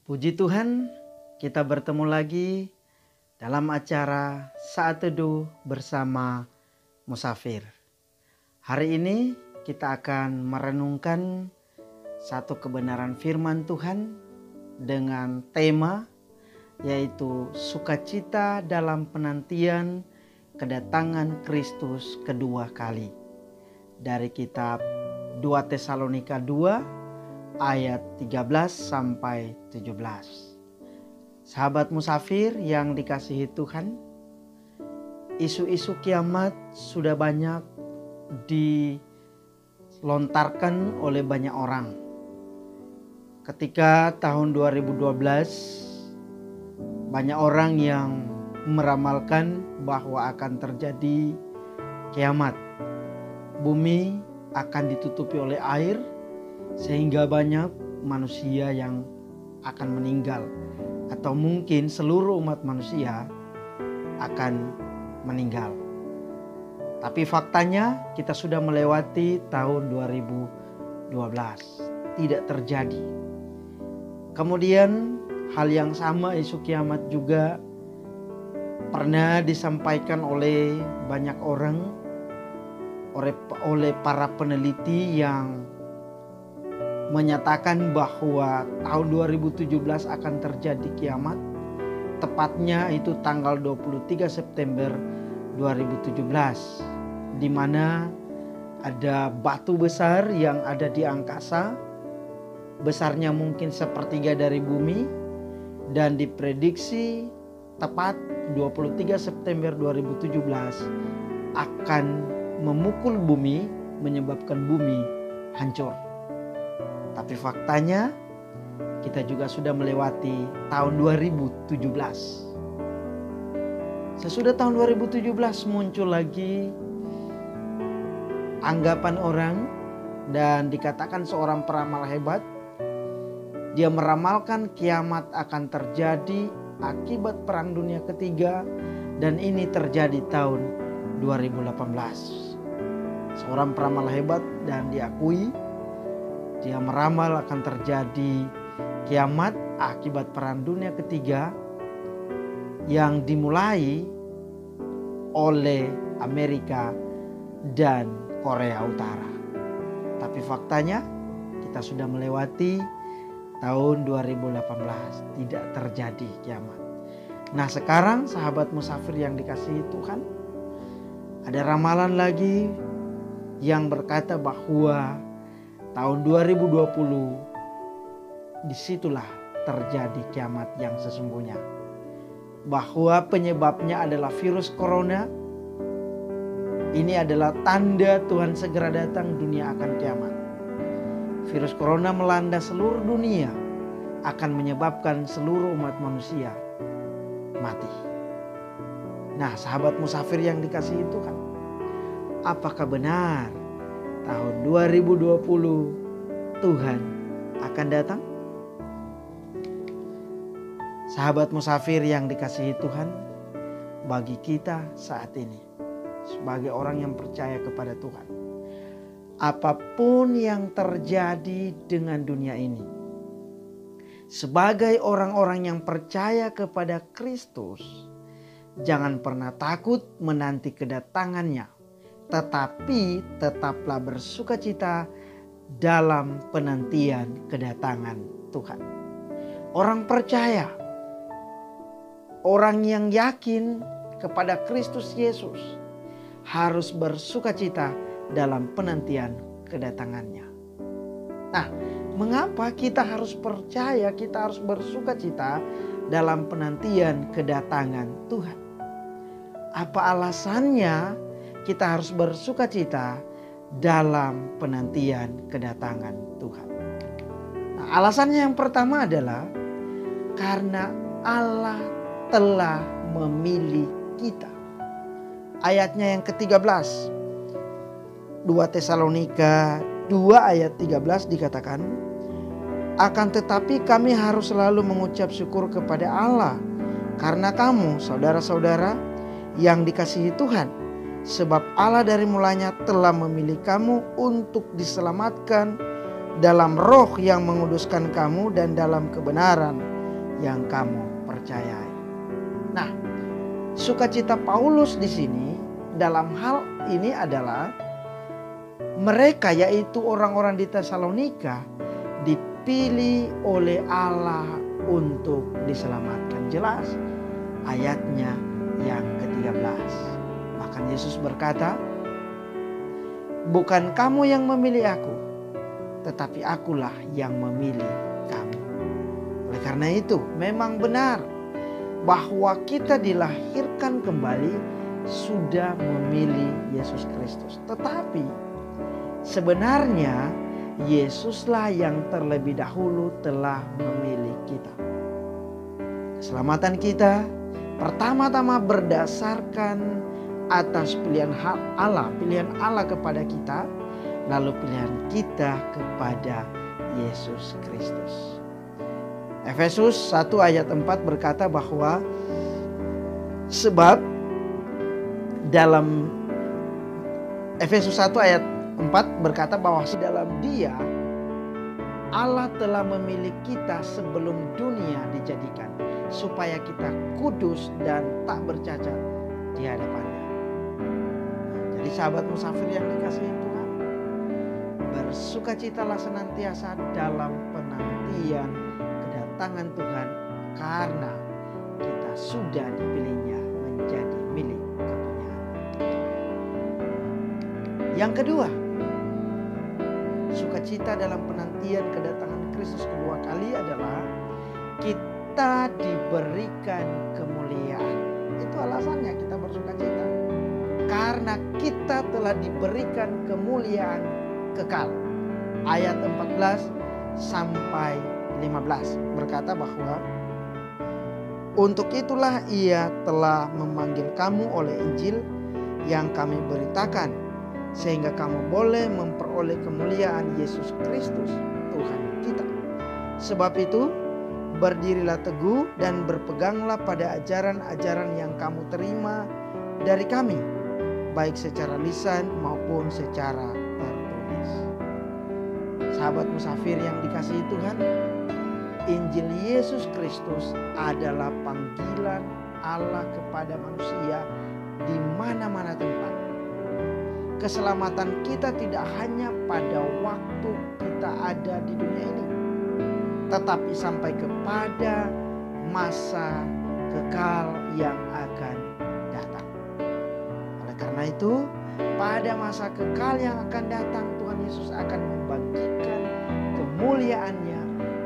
Puji Tuhan, kita bertemu lagi dalam acara Saat Teduh bersama Musafir. Hari ini kita akan merenungkan satu kebenaran firman Tuhan dengan tema yaitu sukacita dalam penantian kedatangan Kristus kedua kali. Dari kitab 2 Tesalonika 2 ayat 13 sampai 17. Sahabat musafir yang dikasihi Tuhan, isu-isu kiamat sudah banyak dilontarkan oleh banyak orang. Ketika tahun 2012 banyak orang yang meramalkan bahwa akan terjadi kiamat. Bumi akan ditutupi oleh air sehingga banyak manusia yang akan meninggal, atau mungkin seluruh umat manusia akan meninggal. Tapi faktanya kita sudah melewati tahun 2012, tidak terjadi. Kemudian hal yang sama, isu kiamat juga pernah disampaikan oleh banyak orang, oleh para peneliti yang menyatakan bahwa tahun 2017 akan terjadi kiamat. Tepatnya itu tanggal 23 September 2017, di mana ada batu besar yang ada di angkasa, besarnya mungkin sepertiga dari bumi, dan diprediksi tepat 23 September 2017 akan memukul bumi, menyebabkan bumi hancur. Tapi faktanya kita juga sudah melewati tahun 2017. Sesudah tahun 2017 muncul lagi anggapan orang dan dikatakan seorang peramal hebat. Dia meramalkan kiamat akan terjadi akibat Perang Dunia Ketiga, dan ini terjadi tahun 2018. Seorang peramal hebat dan diakui dia meramal akan terjadi kiamat akibat Perang Dunia Ketiga yang dimulai oleh Amerika dan Korea Utara. Tapi faktanya kita sudah melewati tahun 2018, tidak terjadi kiamat. Nah, sekarang sahabat musafir yang dikasihi Tuhan, ada ramalan lagi yang berkata bahwa tahun 2020 disitulah terjadi kiamat yang sesungguhnya. Bahwa penyebabnya adalah virus corona. Ini adalah tanda Tuhan segera datang, dunia akan kiamat. Virus corona melanda seluruh dunia, akan menyebabkan seluruh umat manusia mati. Nah, sahabat musafir yang dikasihi Tuhan, apakah benar tahun 2020 Tuhan akan datang? Sahabat musafir yang dikasihi Tuhan, bagi kita saat ini sebagai orang yang percaya kepada Tuhan, apapun yang terjadi dengan dunia ini, sebagai orang-orang yang percaya kepada Kristus, jangan pernah takut menanti kedatangannya, tetapi tetaplah bersukacita dalam penantian kedatangan Tuhan. Orang percaya, orang yang yakin kepada Kristus Yesus harus bersukacita dalam penantian kedatangannya. Nah, mengapa kita harus percaya, kita harus bersukacita dalam penantian kedatangan Tuhan? Apa alasannya kita harus bersukacita dalam penantian kedatangan Tuhan? Nah, alasannya yang pertama adalah karena Allah telah memilih kita. Ayatnya yang ke-13, 2 Tesalonika 2 ayat 13 dikatakan, akan tetapi kami harus selalu mengucap syukur kepada Allah karena kamu, saudara-saudara yang dikasihi Tuhan, sebab Allah dari mulanya telah memilih kamu untuk diselamatkan dalam roh yang menguduskan kamu dan dalam kebenaran yang kamu percayai. Nah, sukacita Paulus di sini dalam hal ini adalah mereka, yaitu orang-orang di Tesalonika, dipilih oleh Allah untuk diselamatkan. Jelas ayatnya yang ke-13. Bahkan Yesus berkata, bukan kamu yang memilih aku, tetapi akulah yang memilih kamu. Oleh karena itu memang benar bahwa kita dilahirkan kembali sudah memilih Yesus Kristus. Tetapi sebenarnya Yesuslah yang terlebih dahulu telah memilih kita. Keselamatan kita pertama-tama berdasarkan atas pilihan Allah kepada kita, lalu pilihan kita kepada Yesus Kristus. Efesus 1 ayat 4 berkata bahwa sebab dalam Efesus 1 ayat 4 berkata bahwa dalam Dia Allah telah memilih kita sebelum dunia dijadikan, supaya kita kudus dan tak bercacat di hadapannya. Jadi sahabat musafir yang dikasihi Tuhan, bersukacitalah senantiasa dalam penantian kedatangan Tuhan, karena kita sudah dipilihnya menjadi milik kepunyaan. Yang kedua, sukacita dalam penantian kedatangan Kristus kedua kali adalah kita diberikan kemuliaan. Itu alasannya kita bersukacita. Karena kita telah diberikan kemuliaan kekal. Ayat 14 sampai 15 berkata bahwa untuk itulah Ia telah memanggil kamu oleh Injil yang kami beritakan, sehingga kamu boleh memperoleh kemuliaan Yesus Kristus Tuhan kita. Sebab itu berdirilah teguh dan berpeganglah pada ajaran-ajaran yang kamu terima dari kami, baik secara lisan maupun secara tertulis. Sahabat musafir yang dikasihi Tuhan, Injil Yesus Kristus adalah panggilan Allah kepada manusia di mana-mana tempat. Keselamatan kita tidak hanya pada waktu kita ada di dunia ini, tetapi sampai kepada masa kekal yang akan datang. Oleh karena itu, pada masa kekal yang akan datang, Tuhan Yesus akan membagikan kemuliaannya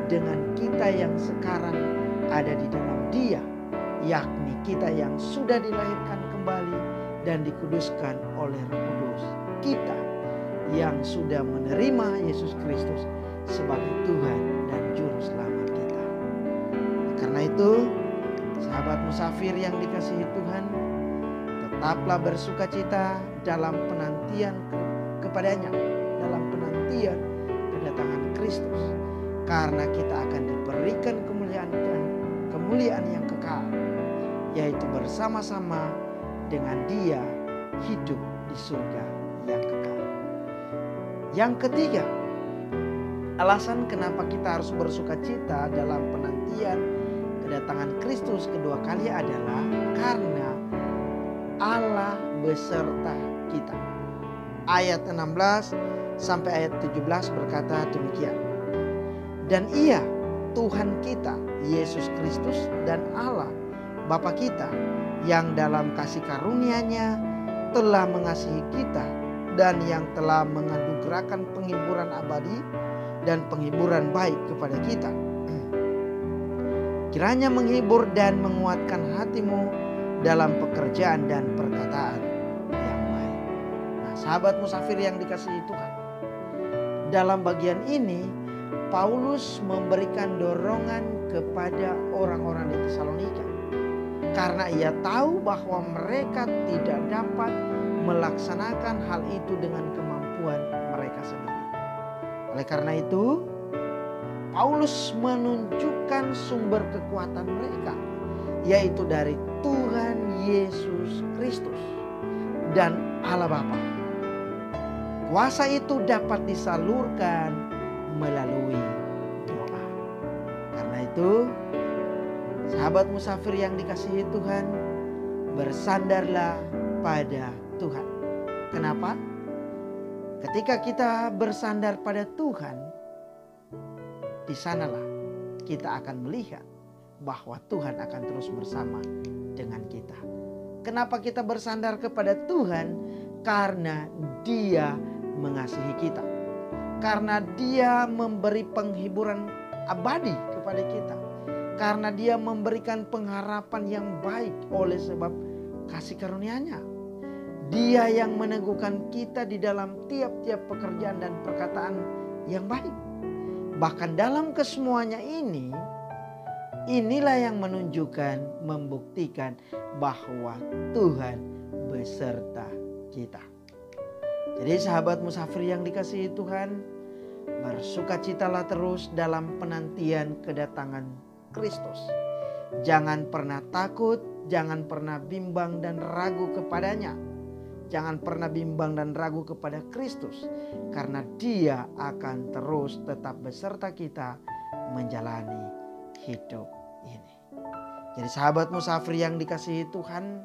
dengan kita yang sekarang ada di dalam Dia, yakni kita yang sudah dilahirkan kembali dan dikuduskan oleh Roh Kudus, kita yang sudah menerima Yesus Kristus sebagai Tuhan dan Juru Selamat kita. Karena itu, sahabat musafir yang dikasihi Tuhan, tetaplah bersukacita dalam penantian kepadanya, dalam penantian kedatangan Kristus, karena kita akan diberikan kemuliaan yang kekal, yaitu bersama-sama dengan Dia hidup di surga yang kekal. Yang ketiga, alasan kenapa kita harus bersukacita dalam penantian kedatangan Kristus kedua kali adalah karena Allah beserta kita. Ayat 16 sampai ayat 17 berkata demikian. Dan Ia, Tuhan kita, Yesus Kristus dan Allah, Bapa kita, yang dalam kasih karunia-Nya telah mengasihi kita dan yang telah menganugerahkan penghiburan abadi dan penghiburan baik kepada kita. Kiranya menghibur dan menguatkan hatimu dalam pekerjaan dan perkataan yang baik. Nah, sahabat musafir yang dikasihi Tuhan, dalam bagian ini Paulus memberikan dorongan kepada orang-orang di Tesalonika, karena ia tahu bahwa mereka tidak dapat melaksanakan hal itu dengan kemampuan mereka sendiri. Oleh karena itu, Paulus menunjukkan sumber kekuatan mereka, yaitu dari Tuhan Yesus Kristus dan Allah Bapa. Kuasa itu dapat disalurkan melalui doa. Karena itu, sahabat musafir yang dikasihi Tuhan, bersandarlah pada Tuhan. Kenapa? Ketika kita bersandar pada Tuhan, di sanalah kita akan melihat bahwa Tuhan akan terus bersama dengan kita. Kenapa kita bersandar kepada Tuhan? Karena Dia mengasihi kita. Karena Dia memberi penghiburan abadi kepada kita. Karena Dia memberikan pengharapan yang baik oleh sebab kasih karunia-Nya. Dia yang meneguhkan kita di dalam tiap-tiap pekerjaan dan perkataan yang baik. Bahkan dalam kesemuanya ini, inilah yang menunjukkan, membuktikan bahwa Tuhan beserta kita. Jadi sahabat musafir yang dikasihi Tuhan, bersukacitalah terus dalam penantian kedatangan Kristus. Jangan pernah takut, jangan pernah bimbang dan ragu kepadanya. Jangan pernah bimbang dan ragu kepada Kristus, karena Dia akan terus tetap beserta kita menjalani hidup ini. Jadi sahabat musafir yang dikasihi Tuhan,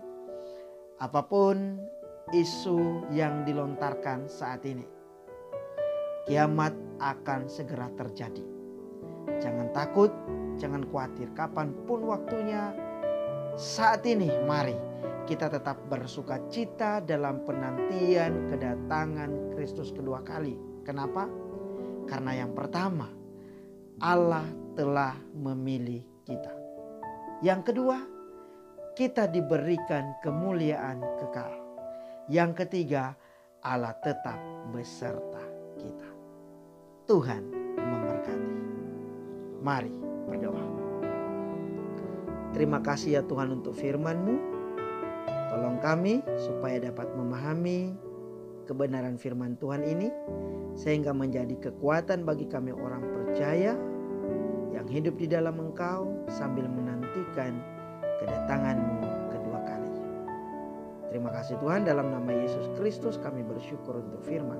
apapun isu yang dilontarkan saat ini, kiamat akan segera terjadi. Jangan takut, jangan khawatir, kapanpun waktunya. Saat ini mari kita tetap bersuka cita dalam penantian kedatangan Kristus kedua kali. Kenapa? Karena yang pertama, Allah telah memilih kita. Yang kedua, kita diberikan kemuliaan kekal. Yang ketiga, Allah tetap beserta kita. Tuhan memberkati. Mari berdoa. Terima kasih ya Tuhan untuk firman-Mu. Tolong kami supaya dapat memahami kebenaran firman Tuhan ini, sehingga menjadi kekuatan bagi kami orang percaya yang hidup di dalam Engkau sambil menantikan kedatangan-Mu kedua kali. Terima kasih Tuhan, dalam nama Yesus Kristus kami bersyukur untuk firman.